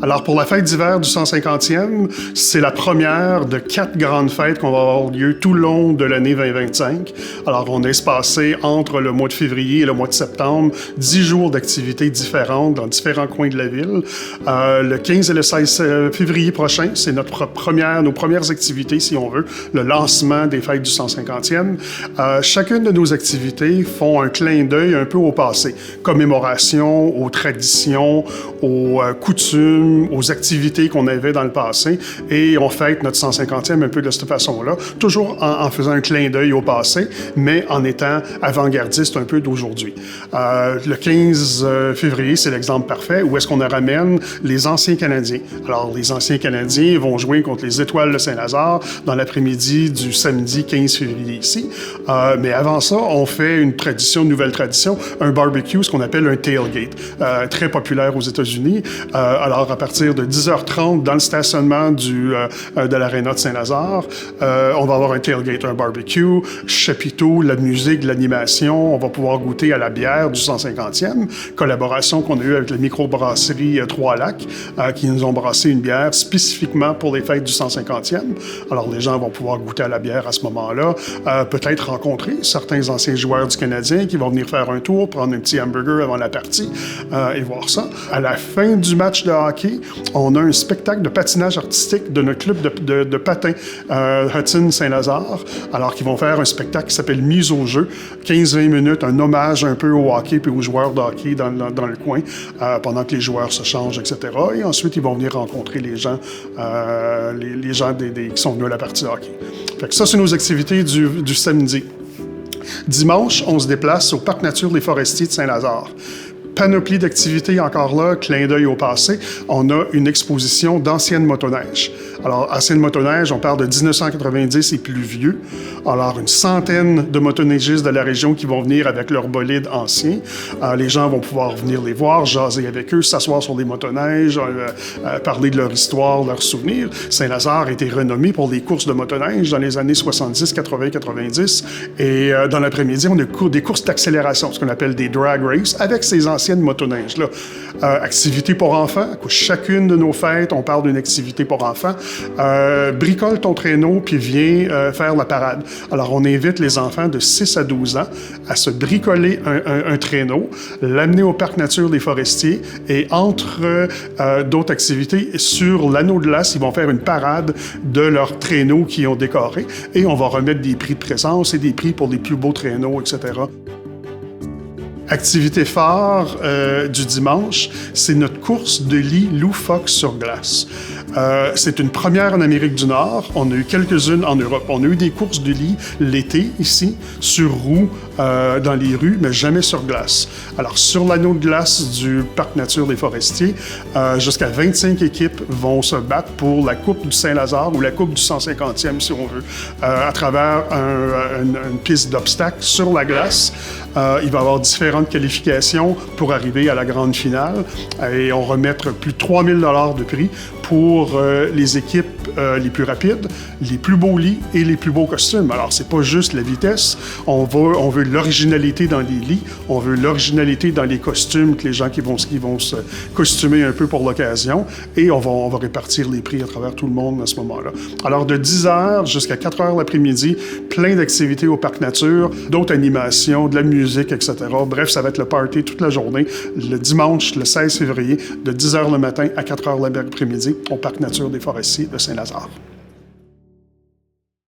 Alors, pour la fête d'hiver du 150e, c'est la première de 4 grandes fêtes qu'on va avoir lieu tout le long de l'année 2025. Alors, on est espacé entre le mois de février et le mois de septembre, 10 jours d'activités différentes dans différents coins de la ville. Le 15 et le 16 février prochain, c'est nos premières activités, si on veut, le lancement des fêtes du 150e. Chacune de nos activités font un clin d'œil un peu au passé. Commémoration, aux traditions, aux coutumes, aux activités qu'on avait dans le passé, et on fête notre 150e un peu de cette façon-là, toujours en faisant un clin d'œil au passé, mais en étant avant-gardiste un peu d'aujourd'hui. Le 15 février, c'est l'exemple parfait, où est-ce qu'on ramène les anciens Canadiens. Alors, les anciens Canadiens vont jouer contre les Étoiles de Saint-Lazare dans l'après-midi du samedi 15 février ici. Mais avant ça, on fait une nouvelle tradition, un barbecue, ce qu'on appelle un tailgate, très populaire aux États-Unis. Alors, à partir de 10h30, dans le stationnement de l'aréna de Saint-Lazare, on va avoir un tailgate, un barbecue, chapiteau, la musique, de l'animation. On va pouvoir goûter à la bière du 150e, collaboration qu'on a eue avec la microbrasserie Trois-Lacs, qui nous ont brassé une bière spécifiquement pour les fêtes du 150e. Alors, les gens vont pouvoir goûter à la bière à ce moment-là, peut-être rencontrer certains anciens joueurs du Canadien qui vont venir faire un tour, prendre un petit hamburger avant la partie et voir ça. À la fin du match de hockey, on a un spectacle de patinage artistique de notre club de patin Hudson Saint-Lazare, alors qu'ils vont faire un spectacle qui s'appelle Mise au jeu, 15-20 minutes, un hommage un peu au hockey puis aux joueurs de hockey dans le coin, pendant que les joueurs se changent, etc. Et ensuite, ils vont venir rencontrer les gens, les gens qui sont venus à la partie hockey. Fait que ça, c'est nos activités du samedi. Dimanche, on se déplace au Parc Nature des Forestiers de Saint-Lazare. Panoplie d'activités encore là, clin d'œil au passé. On a une exposition d'anciennes motoneiges. Alors, anciennes motoneiges, on parle de 1990 et plus vieux. Alors, une centaine de motoneigistes de la région qui vont venir avec leurs bolides anciens. Les gens vont pouvoir venir les voir, jaser avec eux, s'asseoir sur des motoneiges, parler de leur histoire, leurs souvenirs. Saint-Lazare a été renommé pour les courses de motoneige dans les années 70, 80, 90. Et dans l'après-midi, on a des courses d'accélération, ce qu'on appelle des drag races, avec ces anciennes motoneiges-là. Activités pour enfants. Chacune de nos fêtes, on parle d'une activité pour enfants. Bricole ton traîneau puis viens faire la parade. Alors, on invite les enfants de 6 à 12 ans à se bricoler un traîneau, l'amener au Parc Nature des Forestiers et entre d'autres activités, sur l'anneau de glace, ils vont faire une parade de leurs traîneaux qu'ils ont décorés et on va remettre des prix de présence et des prix pour les plus beaux traîneaux, etc. Activité phare du dimanche, c'est notre course de lit loufoque sur glace. C'est une première en Amérique du Nord. On a eu quelques-unes en Europe. On a eu des courses de lit l'été, ici, sur roues, dans les rues, mais jamais sur glace. Alors, sur l'anneau de glace du Parc Nature des Forestiers, jusqu'à 25 équipes vont se battre pour la Coupe du Saint-Lazare ou la Coupe du 150e, si on veut, à travers une piste d'obstacles sur la glace. Il va y avoir différentes qualifications pour arriver à la grande finale et on remettre plus de 3 000 $ de prix pour les équipes les plus rapides, les plus beaux lits et les plus beaux costumes. Alors, c'est pas juste la vitesse, on veut l'originalité dans les lits, on veut l'originalité dans les costumes, que les gens qui vont se costumer un peu pour l'occasion, et on va répartir les prix à travers tout le monde à ce moment-là. Alors, de 10h jusqu'à 4h l'après-midi, plein d'activités au Parc Nature, d'autres animations, de la musique, etc. Bref, ça va être le party toute la journée, le dimanche, le 16 février, de 10h le matin à 4h l'après-midi, au Parc Nature des Forestiers de Saint-Lazare.